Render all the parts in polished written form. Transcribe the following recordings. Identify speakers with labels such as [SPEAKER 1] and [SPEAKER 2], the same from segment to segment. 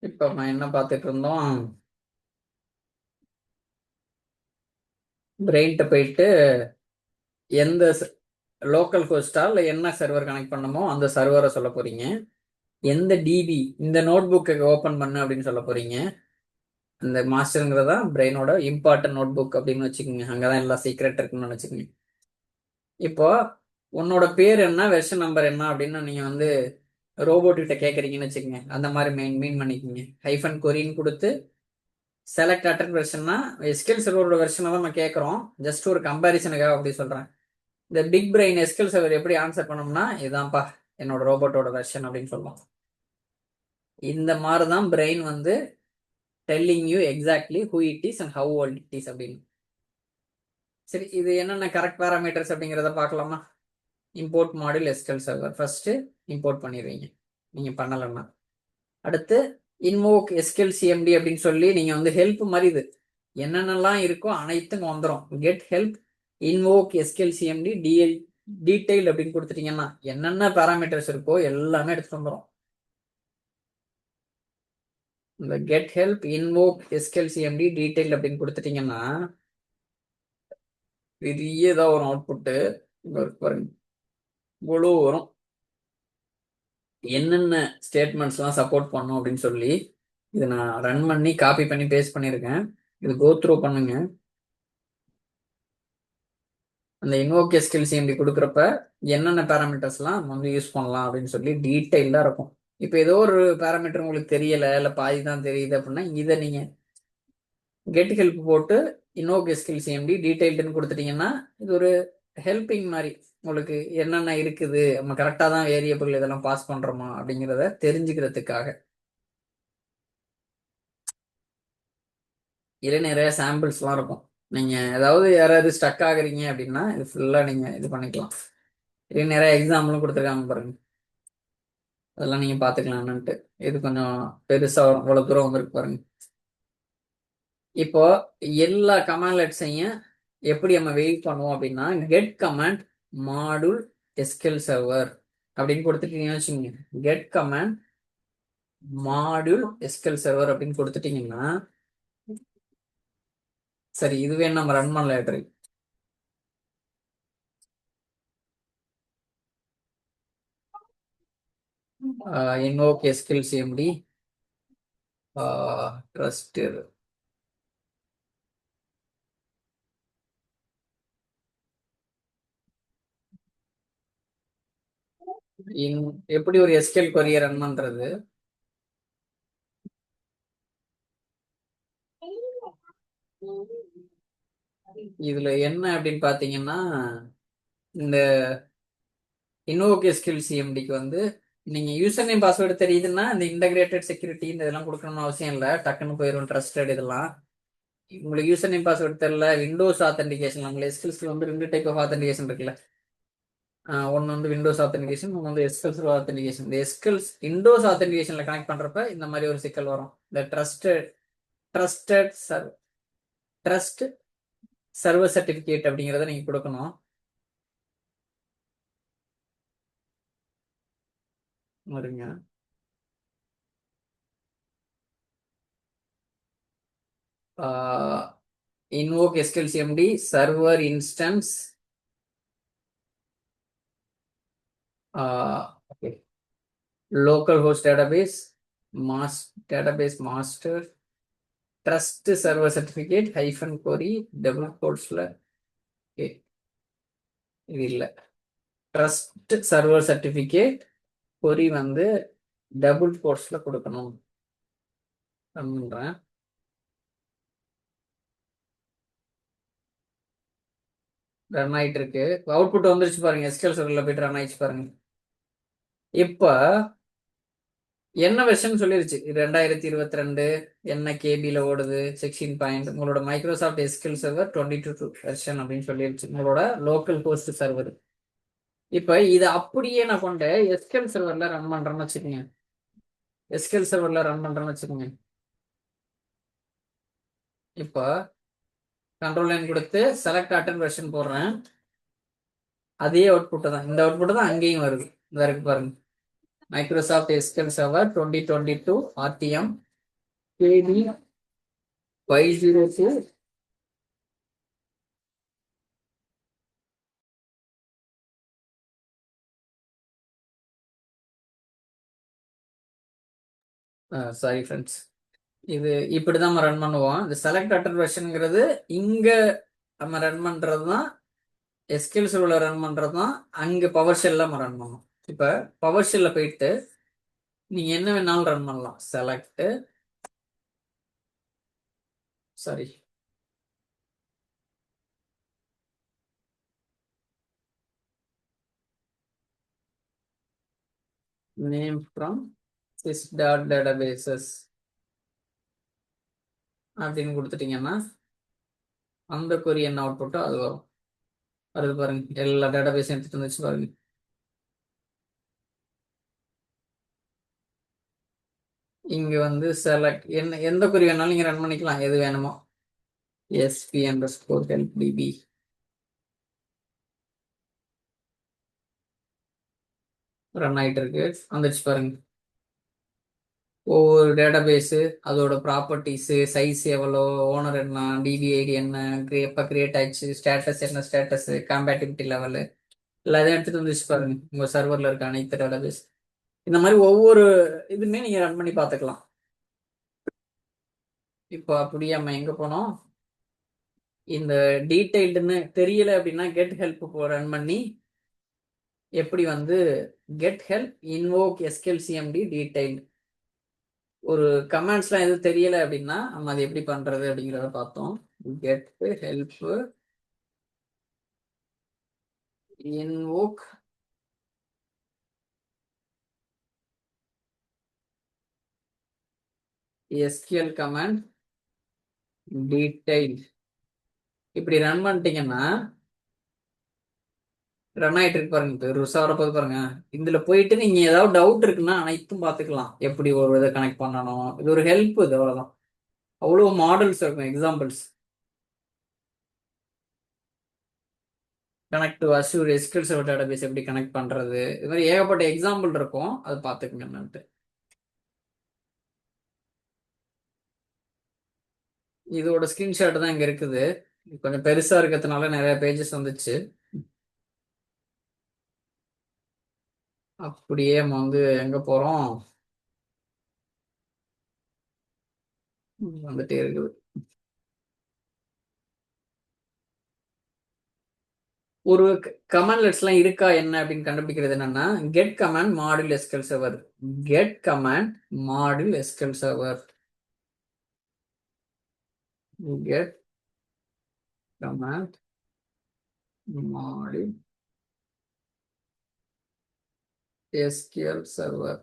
[SPEAKER 1] இப்போ நம்ம என்ன பார்த்துட்டு இருந்தோம்? பிரெயின்ட்ட போயிட்டு எந்த லோக்கல் ஹோஸ்டா இல்லை என்ன சர்வர் கனெக்ட் பண்ணமோ அந்த சர்வரை சொல்ல போறீங்க. எந்த டிபி இந்த நோட் புக்கை ஓப்பன் பண்ணு அப்படின்னு சொல்ல போறீங்க. அந்த மாஸ்டருங்கிறதா பிரெயினோட இம்பார்ட்டன்ட் நோட் புக் அப்படின்னு வச்சுக்கோங்க. அங்கதான் எல்லா சீக்ரெட் இருக்குன்னு வச்சுக்கோங்க. இப்போ உன்னோட பேர் என்ன, வெர்ஷன் நம்பர் என்ன அப்படின்னு நீங்க வந்து ரோபோட் கிட்ட கேட்குறீங்கன்னு வச்சுக்கோங்க. அந்த மாதிரி மீன் பண்ணிக்கோங்க. ஹைஃபன் கொரின்னு கொடுத்து செலக்ட் அட்டன் வெர்ஷன்னா எஸ்கியூஎல் சர்வரோட வெர்ஷனை தான் நம்ம கேட்குறோம். ஜஸ்ட் ஒரு கம்பேரிசனுக்காக அப்படி சொல்கிறேன். இந்த பிக் பிரெயின் எஸ்கியூஎல் சர்வர் எப்படி ஆன்சர் பண்ணோம்னா, இதான்ப்பா என்னோட ரோபோட்டோட வெர்ஷன் அப்படின்னு சொல்லலாம். இந்த மாதிரி தான் பிரெயின் வந்து telling you exactly who it is and how old it is அப்படின்னு. சரி, இது என்னென்ன கரெக்ட் பேராமீட்டர்ஸ் அப்படிங்கிறத பார்க்கலாமா? Import module SQL server first import பண்ணிடுவீங்க நீங்க பண்ணலைன்னா. அடுத்து இன்வோக் எஸ்கியூஎல் சிஎம்டி அப்படின்னு சொல்லி நீங்க வந்து ஹெல்ப் மாதிரி இது என்னென்னலாம் இருக்கோ அனைத்தும் வந்துடும். Get help invoke SQL CMD detail அப்படின்னு கொடுத்துட்டீங்கன்னா என்னென்ன பேராமீட்டர்ஸ் இருக்கோ எல்லாமே எடுத்துட்டு வந்துடும். இந்த get help invoke SQL CMD detail அப்படின்னு கொடுத்துட்டீங்கன்னா பெரிய ஏதாவது ஒரு அவுட்புட்டு பாருங்க இவ்வளோ வரும். என்னென்ன ஸ்டேட்மெண்ட்ஸ்லாம் சப்போர்ட் பண்ணும் அப்படின்னு சொல்லி இதை நான் ரன் பண்ணி காப்பி பண்ணி பேஸ்ட் பண்ணியிருக்கேன். இது கோ த்ரூ பண்ணுங்க. அந்த இன்வோக் எஸ்கியூஎல் சிஎம்டி கொடுக்குறப்ப என்னென்ன பேராமீட்டர்ஸ்லாம் நம்ம வந்து யூஸ் பண்ணலாம் அப்படின்னு சொல்லி டீட்டெயிலாக இருக்கும். இப்போ ஏதோ ஒரு பேராமீட்டர் உங்களுக்கு தெரியலை இல்லை பாதி தான் தெரியுது அப்படின்னா இதை நீங்கள் கெட் ஹெல்ப் போட்டு இன்வோக் எஸ்கியூஎல் சிஎம்டி டீட்டெயில்டுன்னு கொடுத்துட்டீங்கன்னா இது ஒரு ஹெல்பிங் மாதிரி உங்களுக்கு என்னென்ன இருக்குது, நம்ம கரெக்டாக தான் வேரியபிள் இதெல்லாம் பாஸ் பண்ணுறோமா அப்படிங்கிறத தெரிஞ்சுக்கிறதுக்காக. இதில் நிறைய சாம்பிள்ஸ்லாம் இருக்கும். நீங்கள் ஏதாவது யாராவது ஸ்டக் ஆகுறீங்க அப்படின்னா இது ஃபுல்லாக நீங்கள் இது பண்ணிக்கலாம். இது நிறைய எக்ஸாம்பிளும் கொடுத்துருக்காங்க பாருங்க. அதெல்லாம் நீங்கள் பார்த்துக்கலாம் என்னன்ட்டு. இது கொஞ்சம் பெருசாக வரும். இவ்வளோ தூரம் வந்துருக்கு பாருங்க. இப்போ எல்லா கமாண்ட்லெட்ஸையும் எப்படி நம்ம வெயிட் பண்ணுவோம் அப்படின்னா get command module SQL server அப்படின்னு கொடுத்துட்டீங்கன்னு வச்சுக்கோங்க. Get command module SQL server அப்படின்னு கொடுத்துட்டீங்கன்னா சரி, இதுவே நம்ம ரன் பண்ணல இருக்கு. இன்வோக் எஸ்கியூஎல் சிஎம்டி ட்ரஸ்ட் எப்படி ஒரு எஸ்கியூஎல் கொரியை ரன் பண்றது. இதுல என்ன அப்படின்னு பாத்தீங்கன்னா இந்த இன்வோக் எஸ்கியூஎல் சிஎம்டிக்கு வந்து நீங்க யூசர் நேம் பாஸ்வேர்டு தெரியுதுன்னா இந்த இன்டகிரேட்டட் செக்யூரிட்டி இந்த இதெல்லாம் கொடுக்கணும்னு அவசியம் இல்லை. டக்குன்னு போயிடும் ட்ரஸ்டட் இதெல்லாம். உங்களுக்கு யூசர் நேம் பாஸ்வேர்டு தெரியல, விண்டோஸ் ஆத்தென்டிகேஷன். உங்களுக்கு எஸ்கியூஎல்ஸ்ல வந்து ரெண்டு டைப் ஆஃப் ஆத்தென்டிகேஷன் இருக்குல்ல. ஒன்று வந்து விண்டோஸ் ஆத்தென்டிகேஷன், ஒன்று வந்து எஸ்கியூஎல்ஸ் ஆத்தென்டிகேஷன். இந்த எஸ்கியூஎல்ஸ் விண்டோஸ் ஆத்தென்டிகேஷன்ல கனெக்ட் பண்றப்ப இந்த மாதிரி ஒரு சிக்கல் வரும். இந்த ட்ரஸ்டட் ட்ரஸ்ட் சர்வர் சர்டிபிகேட் அப்படிங்கிறத நீங்க கொடுக்கணும். வருங்க. invoke SQL CMD server instance. Okay. Localhost database, database master, trust server certificate hyphen query double quotesல. Okay. இது இல்லை. ட்ரஸ்ட் சர்வர் சர்டிபிகேட் query வந்து டபுள் கோட்ஸ்ல கொடுக்கணும். பண்றேன். ரன் ஆயிட்டு இருக்கு. அவுட்புட் வந்துருச்சு பாருங்க. எஸ்கியூஎல் சர்வர்ல போயிட்டு ரன் ஆயிடுச்சு பாருங்க. இப்ப என்ன வெர்ஷன் சொல்லிருச்சு. 2022 என்ன கேபில ஓடுது 16 பாயிண்ட். உங்களோட மைக்ரோசாஃப்ட் எஸ்கியூஎல் சர்வர் 22 வெர்ஷன் அப்படின்னு சொல்லிருச்சு உங்களோட லோக்கல் ஹோஸ்ட் சர்வர். இப்ப இதை அப்படியே நான் கொண்டு எஸ்கியூஎல் சர்வர்ல ரன் பண்றேன்னு வச்சுக்கோங்க. எஸ்கியூஎல் சர்வர்ல ரன் பண்றேன்னு வச்சுக்கோங்க. இப்ப கண்ட்ரோல் லைன் கொடுத்து செலக்ட் அட்டன் வெர்ஷன் போடுறேன். அதே அவுட்புட் தான், இந்த அவுட்புட் தான் அங்கேயும் வருது. இருக்கு பாருங்க. மைக்ரோசாஃப்ட் எஸ்கியூஎல் சர்வர் 2022 RTM கேடி 502 சாரி ஃப்ரெண்ட்ஸ், இது இப்படிதான் நம்ம ரன் பண்ணுவோம். இந்த செலக்ட் அட்டர் வெர்ஷனுங்கிறது இங்க நம்ம ரன் பண்றது தான், எஸ்கியூஎல் சர்வர்ல ரன் பண்றது தான் அங்க பவர் ஷெல்ல நம்ம ரன் பண்ணுவோம். இப்ப பவர் ஷெல்ல போயிட்டு நீங்க என்ன வேணாலும் ரன் பண்ணலாம். Select, sorry, name from sis dot databases அப்படின்னு கொடுத்துட்டீங்கன்னா அந்த கொரி என்ன அவுட்புட்டோ அது வரும். வருது பாருங்க, எல்லா டேட்டாபேஸும் எடுத்துட்டு வந்துச்சு பாருங்க. இங்க வந்து செலக்ட் என்ன எந்த கொரி வேணாலும் நீங்க ரன் பண்ணிக்கலாம், எது வேணுமோ. sp_helpdb ரன் ஆயிட்டு இருக்கு, வந்துச்சு பாருங்க. ஒவ்வொரு டேட்டாபேஸு, அதோட ப்ராப்பர்ட்டிஸு, சைஸ் எவ்வளோ, ஓனர் என்ன, டிபிஐடி என்ன, எப்போ கிரியேட் ஆயிடுச்சு, ஸ்டேட்டஸ் என்ன, ஸ்டேட்டஸ், காம்பேட்டிபிலிட்டி லெவலு எல்லாத்தையும் எடுத்துட்டு வந்துச்சு பாருங்க. உங்க சர்வரில் இருக்க அனைத்து டேட்டாபேஸ் இந்த மாதிரி ஒவ்வொரு இதுவுமே நீங்க ரன் பண்ணி பார்த்துக்கலாம். இப்போ அப்படியே நம்ம எங்க போனோம், இந்த டீடைல்டுன்னு தெரியல அப்படின்னா கெட் ஹெல்ப் ரன் பண்ணி எப்படி வந்து get help invoke SQL detailed ஒரு கமெண்ட்ஸ்லாம் எதுவும் தெரியல அப்படின்னா நம்ம அதை எப்படி பண்றது அப்படிங்கிறத பார்த்தோம். Get help invoke SQL command detail இப்படி ரன் பண்ணிட்டீங்கன்னா ரன் ஆயிட்டு இருக்கு பாருங்க. இப்போ ருசா வரப்போது பாருங்க. இதுல போயிட்டு நீங்க ஏதாவது டவுட் இருக்குன்னா அனைத்தும் பார்த்துக்கலாம். எப்படி ஒரு இதை கனெக்ட் பண்ணணும், இது ஒரு ஹெல்ப், இது அவ்வளவுதான். அவ்வளவு மாடல்ஸ் இருக்கும், examples. Connect to assure SQL server database எப்படி கனெக்ட் பண்றது, இது மாதிரி ஏகப்பட்ட எக்ஸாம்பிள் இருக்கும், அது பார்த்துக்கங்கன்னுட்டு. இதோட ஸ்கிரீன்ஷாட் தான் இங்க இருக்குது. கொஞ்சம் பெருசா இருக்கிறதுனால நிறைய பேஜஸ் வந்துச்சு. அப்படியே நம்ம வந்து எங்க போறோம், வந்துட்டே இருக்குது. ஒரு கமாண்ட் எல்லாம் இருக்கா என்ன அப்படின்னு கண்டுபிடிக்கிறது என்னன்னா, get command module SQL server, get command module SQL server, get command module SQL server.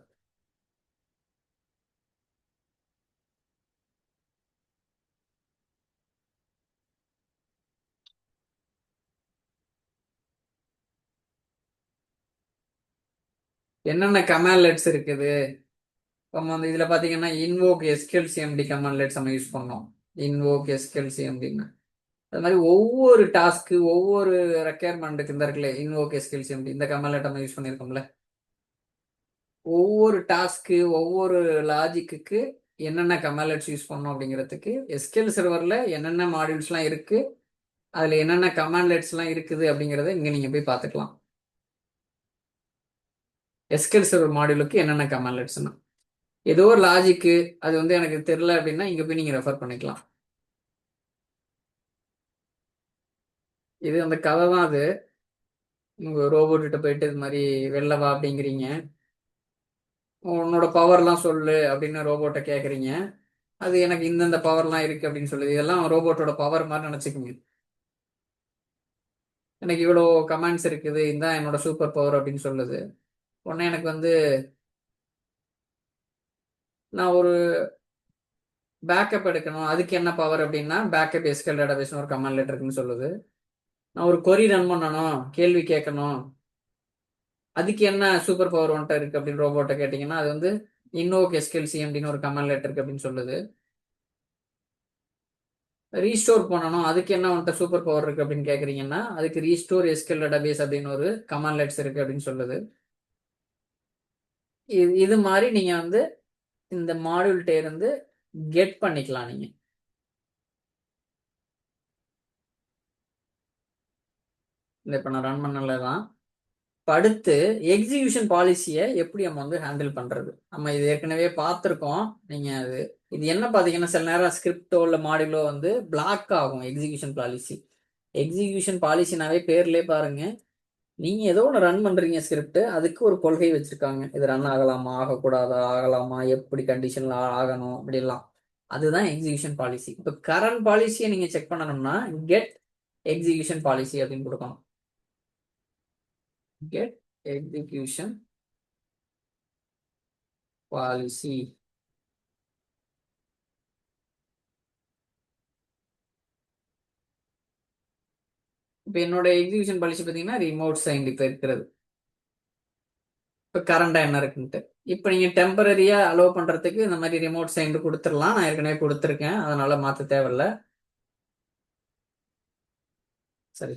[SPEAKER 1] என்னென்ன கமாண்ட்லெட்ஸ் இருக்குது, நம்ம வந்து இதுல பாத்தீங்கன்னா இன்வோக் எஸ்கியூஎல் கமாண்ட்லெட்ஸ் நம்ம யூஸ் பண்ணோம். இன்வோக் எஸ்கியூஎல் அது மாதிரி ஒவ்வொரு டாஸ்க்கு, ஒவ்வொரு ரெக்யர்மெண்ட்டுக்கு இந்த இருக்குல்ல இன்வோக் எஸ்கியூஎல் இந்த கமாண்ட்லெட் நம்ம யூஸ் பண்ணியிருக்கோம்ல. ஒவ்வொரு டாஸ்க்கு, ஒவ்வொரு லாஜிக்கு என்னென்ன கமாண்ட்லெட்ஸ் யூஸ் பண்ணோம் அப்படிங்கிறதுக்கு எஸ்கியூஎல் சர்வர்ல என்னென்ன மாடியூல்ஸ்லாம் இருக்கு, அதுல என்னென்ன கமாண்ட்லெட்ஸ்லாம் இருக்குது அப்படிங்கிறத இங்க நீங்க போய் பார்த்துக்கலாம். எஸ்கியூஎல் சர்வர் மாடியூலுக்கு என்னென்ன கமாண்ட்லெட்ஸ்னா ஏதோ ஒரு லாஜிக்கு அது வந்து எனக்கு தெரியல அப்படின்னா இங்க போய் நீங்க ரெஃபர் பண்ணிக்கலாம். இது அந்த கதை தான். அது உங்க ரோபோட் கிட்ட போயிட்டு இது மாதிரி வெளில வா அப்படிங்கிறீங்க, உன்னோட பவர்லாம் சொல்லு அப்படின்னு ரோபோட்டை கேட்குறீங்க. அது எனக்கு இந்தந்த பவர்லாம் இருக்கு அப்படின்னு சொல்லுது. இதெல்லாம் ரோபோட்டோட பவர் மாதிரி நினச்சிக்கோங்க. எனக்கு இவ்வளோ கமாண்ட்ஸ் இருக்குது, இதுதான் என்னோட சூப்பர் பவர் அப்படின்னு சொல்லுது. உடனே எனக்கு வந்து நான் ஒரு பேக்கப் எடுக்கணும், அதுக்கு என்ன பவர் அப்படின்னா பேக்கப் எஸ்கியூஎல் டேட்டாபேஸ்னு ஒரு கமாண்ட் லெட்டர் இருக்குன்னு சொல்லுது. நான் ஒரு கொரி ரன் பண்ணணும், கேள்வி கேட்கணும், அதுக்கு என்ன சூப்பர் பவர் ஒன்ட்ட இருக்கு அப்படின்னு ரோபோட்டை கேட்டிங்கன்னா அது வந்து இன்வோக் எஸ்கியூஎல் ஒரு கமாண்ட் லெட்டர் இருக்கு அப்படின்னு சொல்லுது. ரீஸ்டோர் பண்ணணும், அதுக்கு என்ன வந்துட்டு சூப்பர் பவர் இருக்கு அப்படின்னு கேட்குறீங்கன்னா அதுக்கு ரீஸ்டோர் எஸ்கியூஎல் டேட்டாபேஸ் அப்படின்னு ஒரு கமாண்ட் லெட்ஸ் இருக்கு அப்படின்னு சொல்லுது. இது மாதிரி நீங்க வந்து இந்த மாடியூல்கிட்ட இருந்து கெட் பண்ணிக்கலாம் நீங்க. இந்த இப்போ நான் ரன் பண்ணல தான். அடுத்து எக்ஸிகியூஷன் பாலிசியை எப்படி நம்ம வந்து ஹேண்டில் பண்றது, நம்ம இது ஏற்கனவே பார்த்துருக்கோம். நீங்க அது இது என்ன பார்த்தீங்கன்னா சில நேரம் ஸ்கிரிப்டோ இல்லை மாடியூலோ வந்து பிளாக் ஆகும். எக்ஸிகியூஷன் பாலிசி, எக்ஸிகியூஷன் பாலிசினாவே பேர்லேயே பாருங்க, நீங்க ஏதோ ஒன்று ரன் பண்றீங்க ஸ்கிரிப்ட், அதுக்கு ஒரு கொள்கை வச்சிருக்காங்க. இது ரன் ஆகலாமா, ஆகக்கூடாதா, ஆகலாமா, எப்படி கண்டிஷன்ல ஆகணும் அப்படிலாம். அதுதான் எக்ஸிகியூஷன் பாலிசி. இப்போ கரண்ட் பாலிசியை நீங்க செக் பண்ணணும்னா கெட் எக்ஸிகியூஷன் பாலிசி அப்படின்னு கொடுக்கணும். Get execution policy. இப்போ என்னோட எக்ஸிகியூஷன் பாலிசி பார்த்தீங்கன்னா ரிமோட் சைன் இப்போ இருக்கிறது. இப்போ கரண்டா என்ன இருக்குன்ட்டு இப்போ நீங்க டெம்பரரியா அலோவ் பண்றதுக்கு இந்த மாதிரி ரிமோட் சைன் கொடுத்துடலாம். நான் ஏற்கனவே கொடுத்துருக்கேன், அதனால மாற்ற தேவையில்ல. சரி,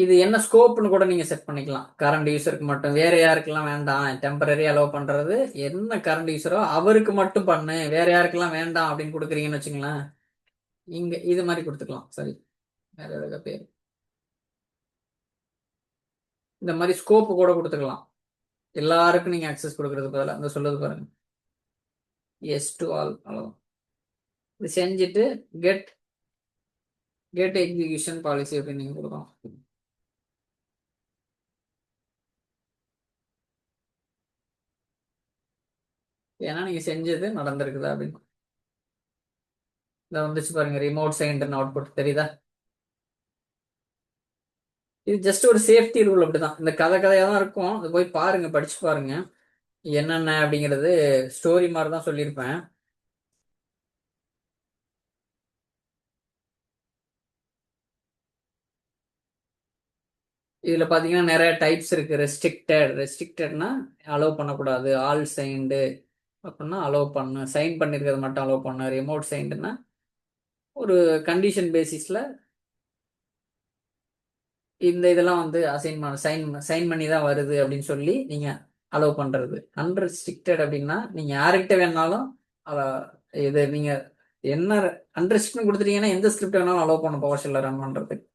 [SPEAKER 1] இது என்ன ஸ்கோப்னு கூட நீங்க செட் பண்ணிக்கலாம். கரண்ட் யூசருக்கு மட்டும், வேற யாருக்கெல்லாம் வேண்டாம். டெம்பரரி அலோவ் பண்றது என்ன கரண்ட் யூசரோ அவருக்கு மட்டும் பண்ணு, வேற யாருக்கெல்லாம் வேண்டாம் அப்படின்னு கொடுக்குறீங்கன்னு வச்சுங்களேன். இங்க இது மாதிரி கொடுத்துக்கலாம். சரி, வேற ஏதாவது பேர் இந்த மாதிரி ஸ்கோப் கூட கொடுத்துக்கலாம். எல்லாருக்கும் நீங்க அக்சஸ் கொடுக்கறது பதிலா அந்த சொல்லுது பாருங்க, எஸ் டு ஆல். அவ்வளோ இது செஞ்சுட்டு கெட் கெட் எக்ஸிகியூஷன் பாலிசி அப்படின்னு நீங்க கொடுக்கலாம். ஏன்னா நீங்க செஞ்சது நடந்திருக்குதா அப்படின்னு. இதை வந்துச்சு பாருங்க, ரிமோட் சைன்ட் அவுட்புட் தெரியுதா. இது ஜஸ்ட் ஒரு சேஃப்டி ரூல். அப்படிதான், இந்த கதையா தான் இருக்கும். அது போய் பாருங்க, படிச்சு பாருங்க என்னென்ன அப்படிங்கிறது. ஸ்டோரி மாதிரி தான் சொல்லியிருப்பேன். இதுல பாத்தீங்கன்னா நிறைய டைப்ஸ் இருக்கு. ரெஸ்ட்ரிக்டட்னா அலோவ் பண்ணக்கூடாது. ஆல் சைன்டு அப்படின்னா அலோவ் பண்ணு, சைன் பண்ணிருக்கிறது மட்டும் அலோவ் பண்ணு. ரிமோட் சைன்டுனா ஒரு கண்டிஷன் பேசிஸ்ல இந்த இதெல்லாம் வந்து அசைன் சைன் சைன் பண்ணி தான் வருது அப்படின்னு சொல்லி நீங்க அலோவ் பண்றது. அன்ரெஸ்ட்ரிக்டட் அப்படின்னா நீங்க யாருக்கிட்ட வேணாலும் இது நீங்க என்ன அன்ரெஸ்ட்ரிக்ட் கொடுத்துட்டீங்கன்னா எந்த ஸ்கிரிப்ட் வேணாலும் அலோவ் பண்ண பவர் ஷெல்ல ரன் பண்றதுக்கு.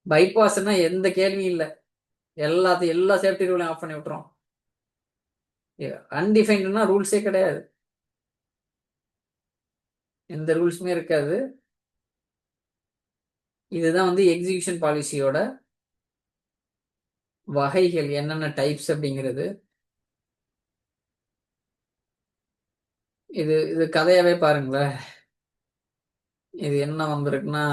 [SPEAKER 1] பைபாஸ்னா எந்த கேள்வியும் இல்லை, எல்லாத்தையும் எல்லா சேஃப்டி ரூலையும் ஆஃப் பண்ணி விட்டுரும். அன்டிஃபைன்டுனா ரூல்ஸே கிடையாது, எந்த ரூல்ஸுமே இருக்காது. இதுதான் வந்து எக்ஸிகியூஷன் பாலிசியோட வகைகள், என்னென்ன டைப்ஸ் அப்படிங்கிறது. இது இது கதையாவே பாருங்களேன். இது என்ன வந்திருக்குன்னா,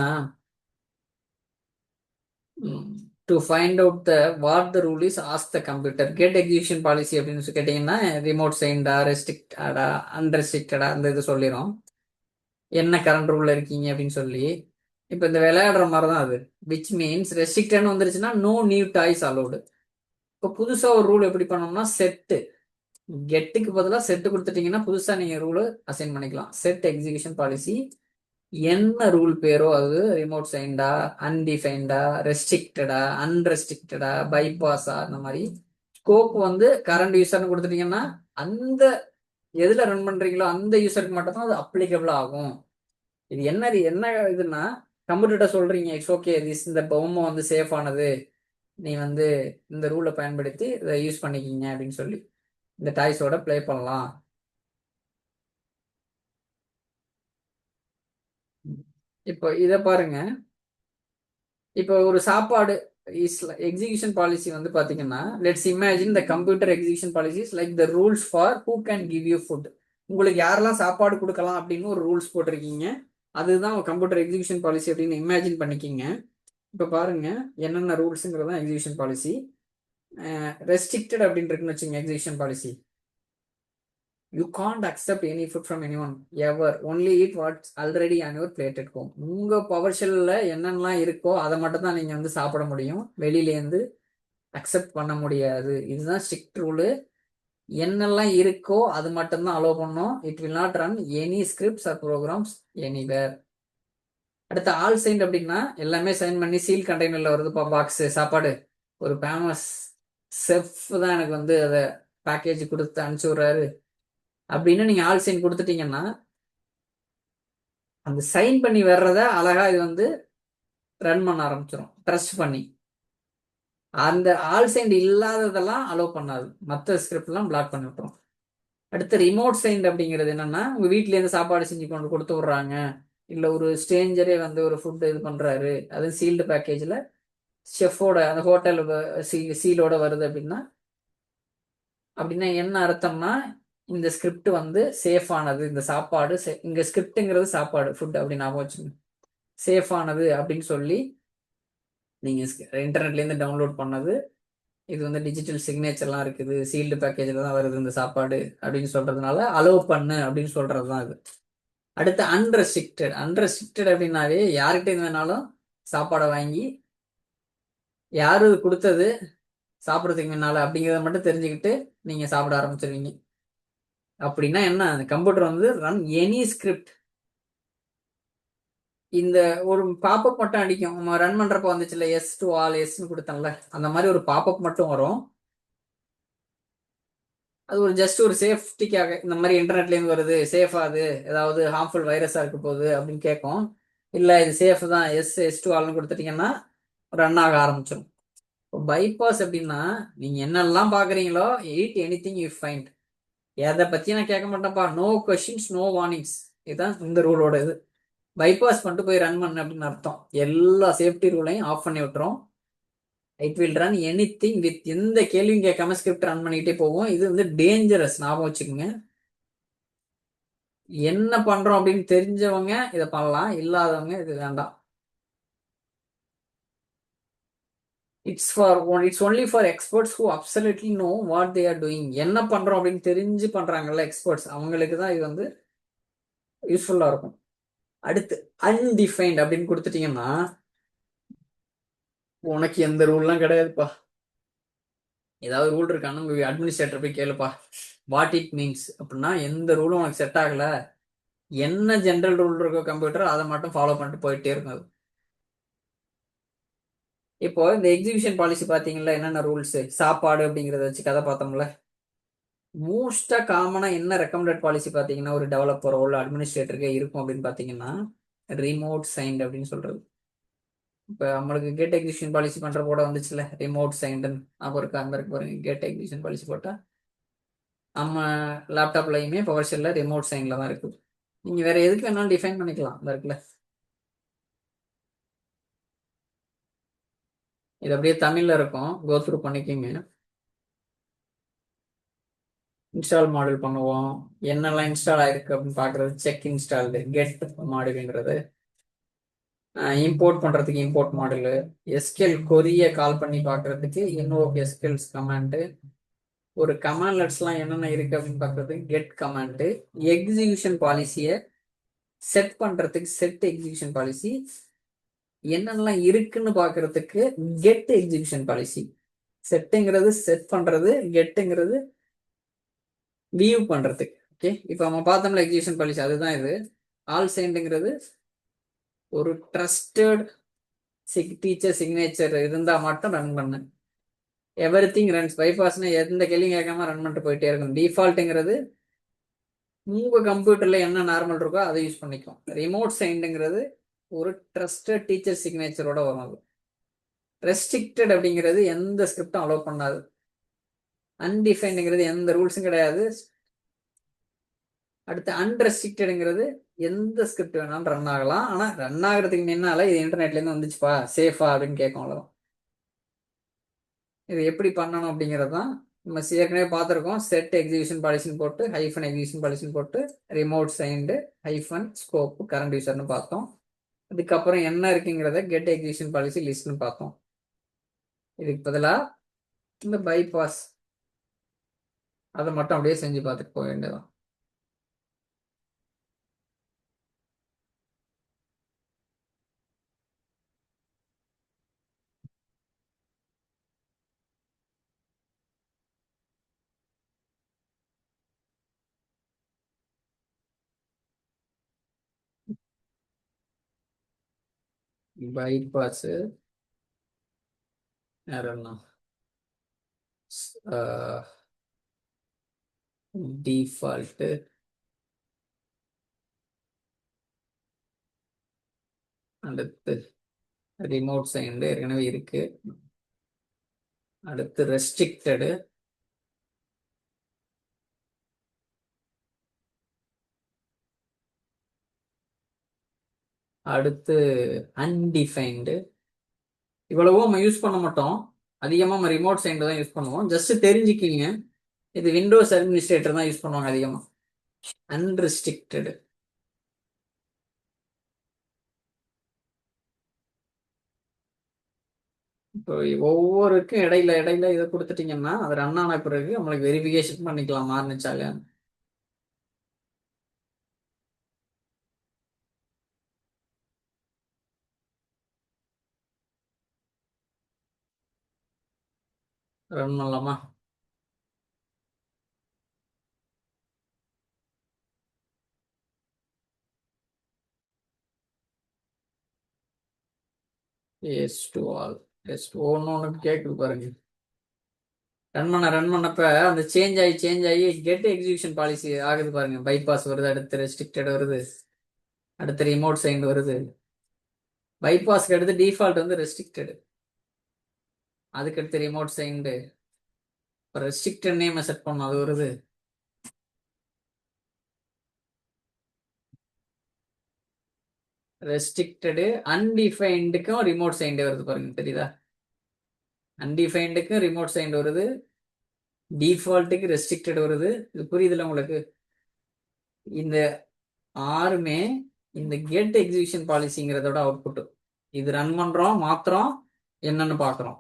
[SPEAKER 1] to find out the what the rule is ask the computer. Get execution policy அப்படின்னு கேட்டீங்கன்னா ரிமோட் சைன்டா, ரெஸ்ட்ரிக்டடா, அன்ரெஸ்ட்ரிக்டடா அந்த இது சொல்லிடும். என்ன கரண்ட் ரூல்ல இருக்கீங்க அப்படின்னு சொல்லி. இப்போ இந்த விளையாடுற மாதிரி தான் அது. விச் மீன்ஸ் ரெஸ்ட்ரிக்டட்னு வந்துருச்சுன்னா நோ நியூ டாய்ஸ் அலோடு. இப்போ புதுசா ஒரு ரூல் எப்படி பண்ணோம்னா செட்டு, கெட்டுக்கு பதிலாக செட்டு கொடுத்துட்டீங்கன்னா புதுசா நீங்க ரூல் அசைன் பண்ணிக்கலாம். செட் எக்ஸிகியூஷன் பாலிசி, என்ன ரூல் பேரோ அது, ரிமோட் சைன்டா, அன்டிஃபைன்டா, ரெஸ்ட்ரிக்டடா, அன்ரெஸ்ட்ரிக்டடா, பைபாஸா, அந்த மாதிரி. ஸ்கோப் வந்து கரண்ட் யூசர்னு கொடுத்துட்டீங்கன்னா அந்த எதுல ரன் பண்றீங்களோ அந்த யூசருக்கு மட்டும் தான் அது அப்ளிகபிள் ஆகும். இது என்ன என்ன இதுன்னா, கம்ப்யூட்டர்கிட்ட சொல்றீங்க இட்ஸ் ஓகே திஸ் இந்த பொம்மை வந்து சேஃப் ஆனது, நீ வந்து இந்த ரூலை பயன்படுத்தி இதை யூஸ் பண்ணிக்கிங்க அப்படின்னு சொல்லி இந்த டாய்ஸோட ப்ளே பண்ணலாம். இப்போ இதை பாருங்க. இப்போ ஒரு சாப்பாடு இஸ் எக்ஸிகியூஷன் பாலிசி வந்து பாத்தீங்கன்னா, let's imagine the computer execution policies like the rules for who can give you food. உங்களுக்கு யாரெல்லாம் சாப்பாடு கொடுக்கலாம் அப்படின்னு ஒரு ரூல்ஸ் போட்டிருக்கீங்க, அதுதான் கம்ப்யூட்டர் எக்ஸிகியூஷன் பாலிசி அப்படின்னு இமேஜின் பண்ணிக்கிங்க. இப்போ பாருங்க என்னென்ன ரூல்ஸுங்கிறது தான் எக்ஸிகியூஷன் பாலிசி. ரெஸ்ட்ரிக்டட் அப்படின்னு இருக்குன்னு வச்சுங்க execution policy. You can't accept any food from anyone ever, only it what's already on your plate at home. உங்க பவர் ஷெல்ல என்னென்னலாம் இருக்கோ அதை மட்டும் தான் நீங்க வந்து சாப்பிட முடியும், வெளியிலேருந்து அக்செப்ட் பண்ண முடியாது. இதுதான் ஸ்ட்ரிக்ட் ரூலு. என்னெல்லாம் இருக்கோ அது மட்டும்தான் அலோவ் பண்ணும். It will not run any scripts or programs anywhere. அடுத்து ஆல் சைன் அப்படின்னா எல்லாமே சைன் பண்ணி சீல் கண்டெய்னர்ல வருதுப்பா பாக்ஸ் சாப்பாடு. ஒரு ஃபேமஸ் செஃப் தான் எனக்கு வந்து அதை பேக்கேஜ் கொடுத்து அனுப்பிச்சி விட்றாரு அப்படின்னு நீங்க ஆல் சைன் கொடுத்துட்டீங்கன்னா அந்த சைன் பண்ணி வர்றத அழகா இது வந்து ரன் பண்ண ஆரம்பிச்சிடும் ட்ரஸ்ட் பண்ணி. அந்த ஆல் சைன் இல்லாததெல்லாம் அலோவ் பண்ணாது, மற்ற ஸ்கிரிப்ட்லாம் பிளாக் பண்ணி விட்டுரும். அடுத்து ரிமோட் சைன் அப்படிங்கிறது என்னன்னா, உங்க வீட்ல இருந்து சாப்பாடு செஞ்சு கொண்டு கொடுத்து விடுறாங்க, இல்ல ஒரு ஸ்ட்ரேஞ்சரே வந்து ஒரு ஃபுட் இது பண்றாரு, அது சீல்டு பேக்கேஜ்ல ஷெஃபோட அந்த ஹோட்டல் சீலோட வருது அப்படின்னா, என்ன அர்த்தம்னா இந்த ஸ்கிரிப்ட் வந்து சேஃப் ஆனது, இந்த சாப்பாடு இங்க ஸ்கிரிப்ட்ங்கிறது சாப்பாடு ஃபுட் அப்படின்னு ஞாபகம் வச்சுங்க, சேஃப் ஆனது அப்படின்னு சொல்லி நீங்க இன்டர்நெட்ல இருந்து டவுன்லோட் பண்ணது, இது வந்து டிஜிட்டல் சிக்னேச்சர்லாம் இருக்குது, சீல்டு பேக்கேஜில் தான் வருது இந்த சாப்பாடு அப்படின்னு சொல்றதுனால அலோவ் பண்ணு அப்படின்னு சொல்றது தான் இது. அடுத்து அன்ரெஸ்ட்ரிக்டட். அன்ரெஸ்ட்ரிக்டட் அப்படின்னாவே யார்கிட்ட இருந்து வேணாலும் சாப்பாடை வாங்கி யாரு கொடுத்தது சாப்பிட்றதுக்கு முன்னால அப்படிங்கிறத மட்டும் தெரிஞ்சுக்கிட்டு நீங்க சாப்பிட ஆரம்பிச்சிருவீங்க. அப்படின்னா என்ன, கம்ப்யூட்டர் வந்து ரன் எனி ஸ்கிரிப்ட். இந்த ஒரு பாப்அப் மட்டும் அடிக்கும், நம்ம ரன் பண்றப்ப வந்துச்சுல எஸ் டு ஆல் எஸ்ன்னு கொடுத்தோம்ல, அந்த மாதிரி ஒரு பாப்அப் மட்டும் வரும். அது ஒரு ஜஸ்ட் ஒரு சேஃப்டிக்காக, இந்த மாதிரி இன்டர்நெட்ல இருந்து வருது சேஃபா, அது ஏதாவது ஹார்ம்ஃபுல் வைரஸா இருக்க போகுது அப்படின்னு கேட்கும். இல்ல இது சேஃப் தான், எஸ் டு ஆல்னு கொடுத்துட்டீங்கன்னா ரன் ஆக ஆரம்பிச்சிடும். பைபாஸ் அப்படின்னா நீங்க என்னெல்லாம் பாக்குறீங்களோ எயிட் எனி திங் யூ ஃபைண்ட், எதை பத்தி நான் கேட்க மாட்டேன்ப்பா, நோ கொஸ்டின்ஸ் நோ வார்னிங்ஸ், இதுதான் இந்த ரூலோட இது. பைபாஸ் பண்ணிட்டு போய் ரன் பண்ணு அப்படின்னு அர்த்தம். எல்லா சேஃப்டி ரூலையும் ஆஃப் பண்ணி விட்டுரும். It will run any thing with எந்த கேள்வியும் கேட்காம ஸ்கிரிப்ட் ரன் பண்ணிக்கிட்டே போகும். இது வந்து டேஞ்சரஸ், ஞாபகம் வச்சுக்கோங்க. என்ன பண்றோம் அப்படின்னு தெரிஞ்சவங்க இதை பண்ணலாம், இல்லாதவங்க இது வேண்டாம். It's only for experts who absolutely know what they are doing. என்ன பண்றோம் அப்படின்னு தெரிஞ்சு பண்றாங்கல்ல எக்ஸ்பர்ட்ஸ், அவங்களுக்கு தான் இது வந்து யூஸ்ஃபுல்லா இருக்கும். அடுத்து அன்டிஃபைன்ட் அப்படின்னு கொடுத்துட்டீங்கன்னா உனக்கு எந்த ரூல்லாம் கிடையாதுப்பா, ஏதாவது ரூல் இருக்கான்னு உங்க அட்மினிஸ்ட்ரேட்டர் போய் கேளுப்பா. வாட் இட் மீன்ஸ் அப்படின்னா எந்த ரூலும் உனக்கு செட் ஆகல, என்ன ஜென்ரல் ரூல் இருக்கோ கம்ப்யூட்டர் அதை மட்டும் ஃபாலோ பண்ணிட்டு போயிட்டே இருக்கும் அது. இப்போ இந்த எக்ஸிபிஷன் பாலிசி பாத்தீங்களா, என்னென்ன ரூல்ஸ் சாப்பாடு அப்படிங்கறத வச்சு கதை பார்த்தோம்ல. மோஸ்டா காமனா என்ன ரெக்கமெண்டட் பாலிசி பாத்தீங்கன்னா ஒரு டெவலப்பரோ இல்ல அட்மினிஸ்ட்ரேட்டருக்கே இருக்கும் அப்படின்னு பாத்தீங்கன்னா ரிமோட் சைன்ட் அப்படின்னு சொல்றது. இப்ப நம்மளுக்கு கேட் எக்ஸிபிஷன் பாலிசி பண்ற போட வந்துச்சுல ரிமோட் சைன்டுன்னு, அப்போ இருக்கு அந்த இருக்கு பாருங்க, கேட் எக்ஸிபிஷன் பாலிசி போட்டா நம்ம லேப்டாப்லயுமே பவர் ஷெல்ல ரிமோட் சைன்ல தான் இருக்கு. நீங்க வேற எதுக்கு வேணாலும் டிஃபைன் பண்ணிக்கலாம் இந்த இருக்குல்ல. இது அப்படியே தமிழ்ல இருக்கும், கோத்ரூ பண்ணிக்கிங்க. இன்ஸ்டால் மாடல் பண்ணுவோம், என்னெல்லாம் இன்ஸ்டால் ஆயிருக்கு அப்படின்னு பாக்குறது செக் இன்ஸ்டால்டு, கெட் மாடல்ங்கிறது. இம்போர்ட் பண்றதுக்கு இம்போர்ட் மாடலு, எஸ்கியூஎல் கொரிய கால் பண்ணி பாக்குறதுக்கு இன்வோக் எஸ்கியூஎல்ஸ் கமாண்ட், ஒரு கமாண்ட்லெட்ஸ்லாம் என்னென்ன இருக்கு அப்படின்னு பாக்குறது கெட் கமாண்ட், எக்ஸிகியூஷன் பாலிசியை செட் பண்றதுக்கு செட் எக்ஸிகியூஷன் பாலிசி, என்னென்னலாம் இருக்குன்னு பாக்குறதுக்கு கெட் எக்ஸிகியூஷன் பாலிசி. செட்டுங்கிறது செட் பண்றது, கெட்டுங்கிறது வியூ பண்றதுக்கு. ஓகே, இப்போ நம்ம பார்த்தோம்ல எக்ஸிகியூஷன் பாலிசி, அதுதான் இது. ஆல் சைன்டுங்கிறது ஒரு ட்ரஸ்டட் டீச்சர் சிக்னேச்சர் இருந்தா மட்டும் ரன் பண்ணு. எவ்ரி திங் ரன்ஸ் பைபாஸ்னு எந்த கேள்வியும் கேட்காம ரன் பண்ணிட்டு போயிட்டே இருக்கும். டிஃபால்ட்டுங்கிறது உங்க கம்ப்யூட்டர்ல என்ன நார்மல் இருக்கோ அதை யூஸ் பண்ணிக்கும். ரிமோட் சைன்டுங்கிறது ஒரு ட்ரஸ்டட் டீச்சர் சிக்னேச்சரோட வரும். அது ரெஸ்ட்ரிக்டட் அப்படிங்கிறது எந்த ஸ்கிரிப்டும் அலோவ் பண்ணாது. அன்டிஃபைன்டுங்கிறது எந்த ரூல்ஸும் கிடையாது. அடுத்து அன்ரெஸ்ட்ரிக்டடுங்கிறது எந்த ஸ்கிரிப்ட் வேணாலும் ரன் ஆகலாம், ஆனா ரன் ஆகிறதுக்கு முன்னால இது இன்டர்நெட்ல இருந்து வந்துச்சுப்பா சேஃபா அப்படின்னு கேட்கும், அவ்வளவுதான். இது எப்படி பண்ணணும் அப்படிங்கிறது தான் நம்ம ஏற்கனவே பார்த்துருக்கோம். செட் எக்ஸிகியூஷன் பாலிசின்னு போட்டு ஹைஃபன் எக்ஸிகியூஷன் பாலிசின்னு போட்டு remote signed hyphen scope current யூசர்னு பார்த்தோம். அதுக்கப்புறம் என்ன இருக்குங்கிறத கெட் எக்ஸிகியூஷன் பாலிசி லிஸ்ட்னு பார்த்தோம். இதுக்கு பதிலாக இந்த பைபாஸ் அதை மட்டும் அப்படியே செஞ்சு பார்த்துட்டு போக வேண்டியதான். பைபாஸ் வேற என்ன, டிஃபால்ட் அடுத்து ரிமோட் சைன்டு ஏற்கனவே இருக்கு. அடுத்து ரெஸ்ட்ரிக்டடு, அடுத்து அன்டிஃபைன்டு. இவ்வளவும் நம்ம யூஸ் பண்ண மாட்டோம், அதிகமாக நம்ம ரிமோட் சைன்டு தான் யூஸ் பண்ணுவோம். ஜஸ்ட் தெரிஞ்சுக்கிங்க, இது விண்டோஸ் அட்மினிஸ்ட்ரேட்டர் தான் யூஸ் பண்ணுவாங்க அதிகமாக. அன்ரெஸ்ட்ரிக்டடு, இப்போ ஒவ்வொருக்கும் இடையில இடையில இதை கொடுத்துட்டீங்கன்னா அது ரன் ஆன பிறகு நம்மளுக்கு வெரிஃபிகேஷன் பண்ணிக்கலாம் மாறுனுச்சாங்க. ரன் பண்ணலாமா? எஸ் டு ஆல், எஸ் ஒன்று கேட்குது பாருங்க. ரன் பண்ணப்ப அந்த சேஞ்ச் ஆகி கெட் எக்ஸிகியூஷன் பாலிசி ஆகுது பாருங்க. பைபாஸ் வருது, அடுத்து ரெஸ்ட்ரிக்டட் வருது, அடுத்து ரிமோட் சைன் வருது. பைபாஸ்க்கு அடுத்து டிஃபால்ட் வந்து ரெஸ்ட்ரிக்டடு, அதுக்கு அடுத்து remote signed, restricted name set பண்ணோம் அது வருது. ரெஸ்ட்ரிக்டடு அன்டிஃபைன்டுக்கும் ரிமோட் சைன்டு வருது பாருங்க, தெரியுதா? அன்டிஃபைன்டுக்கும் ரிமோட் சைன்டு வருது, டிஃபால்ட்டுக்கு ரெஸ்ட்ரிக்டட் வருது. இது புரியுதுல உங்களுக்கு? இந்த ஆறுமே இந்த கெட் எக்ஸிகியூஷன் பாலிசிங்கிறதோட அவுட்புட். இது ரன் பண்றோம், மாத்திரம் என்னன்னு பாக்குறோம்,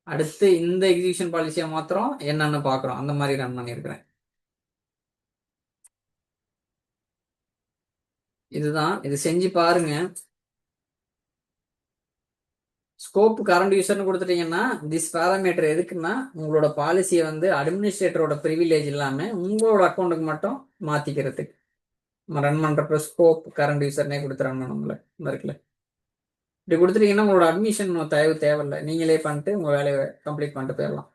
[SPEAKER 1] அடுத்து இந்த எக்ஸிகியூஷன் பாலிசியை மாத்திரம் என்னன்னு பாக்குறோம், அந்த மாதிரி ரன் பண்ணியிருக்கிறேன். இதுதான், இது செஞ்சு பாருங்க. ஸ்கோப் கரண்ட் யூசர்னு கொடுத்துட்டீங்கன்னா திஸ் பேராமீட்டர் எதுக்குன்னா உங்களோட பாலிசியை வந்து அட்மினிஸ்ட்ரேட்டரோட ப்ரிவிலேஜ் இல்லாம உங்களோட அக்கௌண்ட்டுக்கு மட்டும் மாத்திக்கிறதுக்கு. ரன் பண்றப்ப ஸ்கோப் கரண்ட் யூசர்னே கொடுத்து ரன் பண்ணணும்ல, இருக்குல்ல. இப்படி கொடுத்துட்டீங்கன்னா உங்களோட அட்மிஷன் தேவையில்லை, நீங்களே பண்ணிட்டு உங்க வேலையை கம்ப்ளீட் பண்ணிட்டு போயிடலாம்.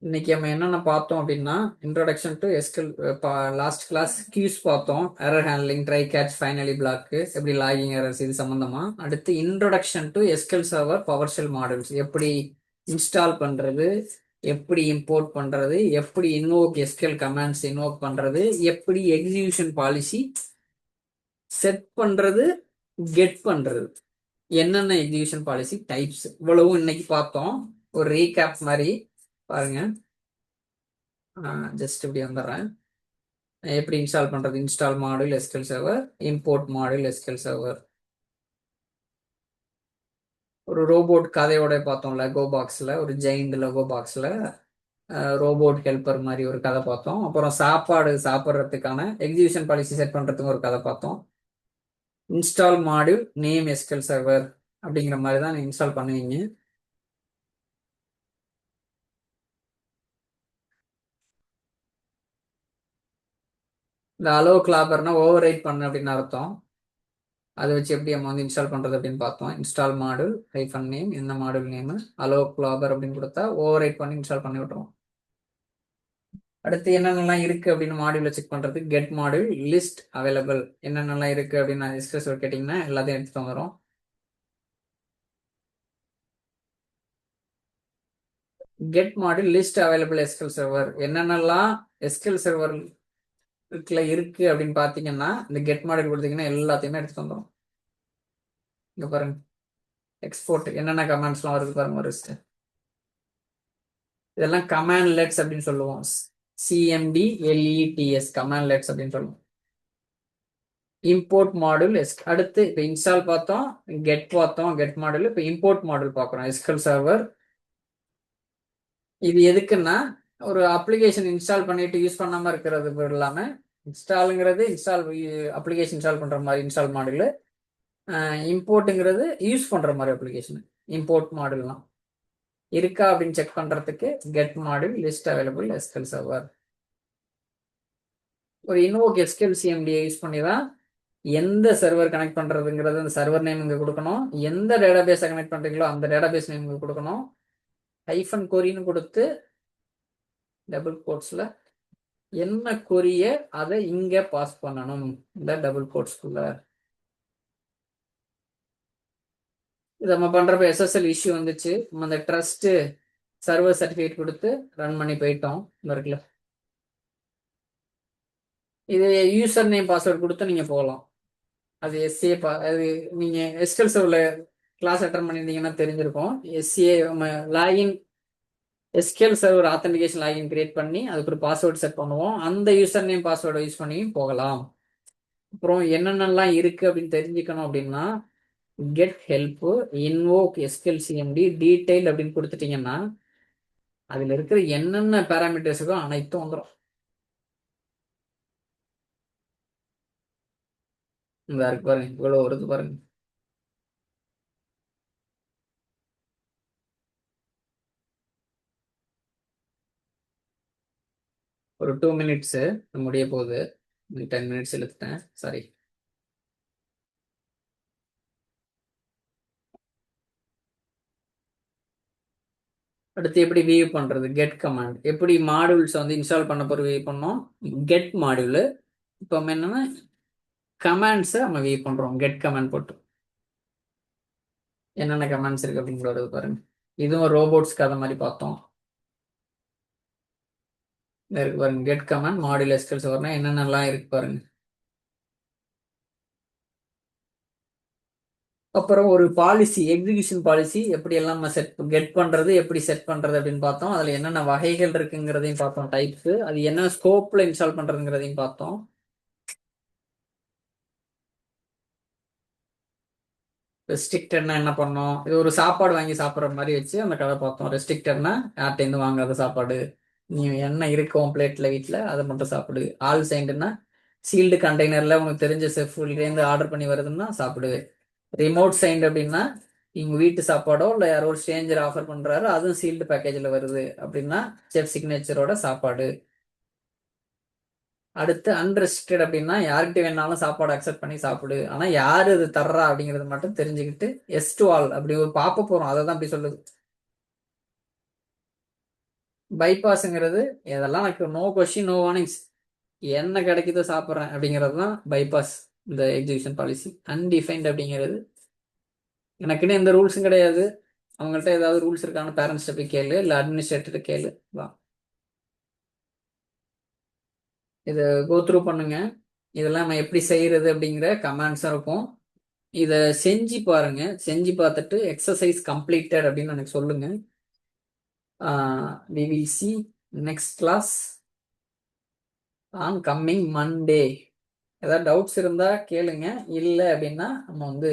[SPEAKER 1] இன்னைக்கு நம்ம என்னென்ன பார்த்தோம் அப்படின்னா, introduction to SQL, last class queues பார்த்தோம், error handling, try catch, finally block, எப்படி லாகிங் எரர்ஸ், இது சம்பந்தமா. அடுத்து introduction to SQL server PowerShell models, எப்படி இன்ஸ்டால் பண்றது, எப்படி இம்போர்ட் பண்றது, எப்படி இன்வோக் எஸ்கியூஎல் கமாண்ட்ஸ் இன்வோக் பண்றது, எப்படி எக்ஸிகியூஷன் பாலிசி செட் பண்றது, கெட் பண்றது, என்னென்ன எக்ஸிகியூஷன் பாலிசி டைப்ஸ், இவ்வளவும் இன்னைக்கு பார்த்தோம். ஒரு ரீகேப் மாதிரி பாருங்க. ஜஸ்ட் இப்படி வந்துடுறேன். எப்படி இன்ஸ்டால் பண்றது, install module SQL server, import module SQL server. ஒரு ரோபோட் கதையோட பார்த்தோம்ல, கோ பாக்ஸ்ல, ஒரு ஜெயிண்ட் லோகோ பாக்ஸ்ல ரோபோட் ஹெல்ப்பர் மாதிரி ஒரு கதை பார்த்தோம். அப்புறம் சாப்பாடு சாப்பிட்றதுக்கான எக்ஸிகியூஷன் பாலிசி செட் பண்றதுக்கு ஒரு கதை பார்த்தோம். Install module name SQL server அப்படிங்கிற மாதிரி தான் இன்ஸ்டால் பண்ணுவீங்க. இந்த அலோ கிளாபர்னா ஓவர் ரைட் பண்ணு அப்படின்னு அர்த்தம். அதை வச்சு எப்படி நம்ம வந்து இன்ஸ்டால் பண்றது அப்படின்னு பார்த்தோம். இன்ஸ்டால் மாடியூல் ஹைஃபன் நேம், என்ன மாடியூல் நேம், அலோ கிளாபர் அப்படின்னு கொடுத்தா ஓவர் ரைட் பண்ணி இன்ஸ்டால் பண்ணி விட்டுருவோம். அடுத்து என்னென்னலாம் இருக்கு அப்படின்னு மாடியூல செக் பண்றது, கெட் மாடியூல் லிஸ்ட் அவைலபிள், என்னென்னலாம் இருக்கு அப்படின்னு டிஸ்கஸ் கேட்டிங்கன்னா எல்லாத்தையும் எடுத்துட்டு வந்துடும். Get module list available SQL server, என்னென்னலாம் எஸ்கியூஎல் சர்வர்ல இருக்கு அப்படின்னு பார்த்தீங்கன்னா இந்த கெட் மாடியூல் கொடுத்தீங்கன்னா எல்லாத்தையுமே எடுத்துட்டு வந்துடும். இங்க பாருங்க, எக்ஸ்போர்ட் என்னென்ன கமாண்ட்ஸ்லாம் வருது பாருங்க ஒரு லிஸ்ட். இதெல்லாம் கமாண்ட் லெட்ஸ் அப்படின்னு சொல்லுவோம், CMDLETS கமாண்ட் லெட்ஸ் அப்படின்னு சொல்லுவோம். இம்போர்ட் மாடியூல் அடுத்து இப்போ இன்ஸ்டால் பார்த்தோம், கெட் பார்த்தோம், கெட் மாடியூல். இப்போ இம்போர்ட் மாடியூல் பார்க்குறோம், எஸ்கியூஎல் சர்வர். இது எதுக்குன்னா ஒரு அப்ளிகேஷன் இன்ஸ்டால் பண்ணிட்டு யூஸ் பண்ணாம இருக்கிறது இல்லாம, இன்ஸ்டாலுங்கிறது இன்ஸ்டால் அப்ளிகேஷன் இன்ஸ்டால் பண்ற மாதிரி இன்ஸ்டால் மாடியூல், இம்போர்ட்டுங்கிறது யூஸ் பண்ற மாதிரி அப்ளிகேஷன். இம்போர்ட் மாடியூல்லாம் இருக்கா அப்படின்னு செக் பண்றதுக்கு get module list available SQL server. ஒரு இன்வோக் எஸ்கியூஎல் CMD யூஸ் பண்ணி தான் எந்த சர்வர் கனெக்ட் பண்றதுங்கிறது அந்த சர்வர் நேம் இங்க கொடுக்கணும். எந்த டேட்டாபேஸை கனெக்ட் பண்றீங்களோ அந்த டேட்டாபேஸ் நேம் இங்க கொடுக்கணும். ஹைஃபன் கொரின்னு கொடுத்து டபுள் கோட்ஸ்ல என்ன கொரிய அதை இங்க பாஸ் பண்ணணும் இந்த டபுள் கோட்ஸ்குள்ள. இது நம்ம பண்றப்ப SSL இஷ்யூ வந்துச்சு. நம்ம அந்த ட்ரஸ்ட் சர்வர் சர்டிஃபிகேட் கொடுத்து ரன் பண்ணி போயிட்டோம். இந்த இருக்குல்ல, இது யூசர் நேம் பாஸ்வேர்டு கொடுத்து நீங்க போகலாம். அது எஸ்ஏ அது நீங்க எஸ்கல் சர்வர்ல கிளாஸ் அட்டன் பண்ணியிருந்தீங்கன்னா தெரிஞ்சிருக்கும். SA login SQL server authentication login create பண்ணி அதுக்கு ஒரு பாஸ்வேர்டு செட் பண்ணுவோம். அந்த யூசர் நேம் பாஸ்வேர்டை யூஸ் பண்ணி போகலாம். அப்புறம் என்னென்னலாம் இருக்கு அப்படின்னு தெரிஞ்சுக்கணும் அப்படின்னா get help, invoke scale CMD, detail அப்படின்னு கொடுத்துட்டீங்கன்னா அதுல இருக்கிற என்னென்ன பேராமீட்டர்ஸுக்கோ அனைத்தும் வந்துடும். இந்த இருக்கு பாருங்க, இவ்வளவு வருது பாருங்க. ஒரு 2 மினிட்ஸ் முடிய போகுது. 10 மினிட்ஸ் இழுத்துட்டேன், சாரி. அடுத்து எப்படி வியூ பண்றது? Get command. எப்படி மாடியூல்ஸ் வந்து இன்ஸ்டால் பண்ண போற வியூ பண்ணோம். Get module. இப்போ நம்ம என்னன்னா கமாண்ட்ஸை நம்ம வியூ பண்றோம். கெட் கமாண்ட் போட்டு என்னென்ன கமாண்ட்ஸ் இருக்கு அப்படிங்கிறது பாருங்க. இதுவும் ரோபோட்ஸ்க்கு அதை மாதிரி பார்த்தோம். இருக்கு பாருங்க, கெட் கமாண்ட் மாடியூல் எஸ்கல் சர்வர்னா என்னென்னலாம் இருக்கு பாருங்க. அப்புறம் ஒரு பாலிசி, எக்ஸிகியூஷன் பாலிசி எப்படி எல்லாம் நம்ம செட் கெட் பண்றது, எப்படி செட் பண்றது அப்படின்னு பார்த்தோம். அதுல என்னென்ன வகைகள் இருக்குங்கிறதையும் பார்த்தோம், டைப்ஸ். அது என்ன ஸ்கோப்ல இன்ஸ்டால் பண்றதுங்கிறதையும் பார்த்தோம். ரெஸ்ட்ரிக்டட்னா என்ன பண்ணோம்? இது ஒரு சாப்பாடு வாங்கி சாப்பிட்ற மாதிரி வச்சு அந்த கதை பார்த்தோம். ரெஸ்ட்ரிக்டட்னா யார்கிட்டேருந்து வாங்காத சாப்பாடு, நீ என்ன இருக்கும் பிளேட்ல வீட்டில் அதை மட்டும் சாப்பிடு. ஆல் சைண்டுன்னா சீல்டு கண்டெய்னர்ல உனக்கு தெரிஞ்ச செஃப்லேருந்து ஆர்டர் பண்ணி வருதுன்னா சாப்பிடு. ரிமோட் சைண்ட் அப்படின்னா இவங்க வீட்டு சாப்பாடோ இல்லை யாரோ ஒரு ஸ்ட்ரேஞ்சர் ஆஃபர் பண்றாரு அதுவும் சீல்டு பேக்கேஜில் வருது அப்படின்னா செஃப் சிக்னேச்சரோட சாப்பாடு. அடுத்து அன்ரெஸ்ட்ரிக்டட் அப்படின்னா யார்கிட்ட வேணாலும் சாப்பாடு அக்செப்ட் பண்ணி சாப்பிடு, ஆனா யாரு இது தர்றா அப்படிங்கறது மட்டும் தெரிஞ்சுக்கிட்டு எஸ் டு ஆல் அப்படி ஒரு பார்க்க போறோம். அதை தான் அப்படி சொல்லுது. பைபாஸ்ங்கிறது இதெல்லாம் எனக்கு நோ கொஸ்டின் நோ வார்னிங்ஸ், என்ன கிடைக்குதோ சாப்பிட்றேன் அப்படிங்கிறது தான் பைபாஸ். இந்த எக்ஸிகியூஷன் பாலிசி அன்டிஃபைன்ட் அப்படிங்கிறது எனக்குன்னு எந்த ரூல்ஸும் கிடையாது. அவங்கள்ட்ட ஏதாவது ரூல்ஸ் இருக்கான்னு பேரண்ட்ஸ்ட போய் கேளு, இல்லை அட்மினிஸ்ட்ரேட்டர் கேளு. இதை கோத்ரூ பண்ணுங்க. இதெல்லாம் நம்ம எப்படி செய்யறது அப்படிங்கிற கமெண்ட்ஸும் இருக்கும். இதை செஞ்சு பாருங்க. செஞ்சு பார்த்துட்டு எக்ஸசைஸ் கம்ப்ளீட்டட் அப்படின்னு எனக்கு சொல்லுங்க. We will see next class on coming Monday. ஏதாவது டவுட்ஸ் இருந்தா கேளுங்க. இல்லை அப்படின்னா நம்ம வந்து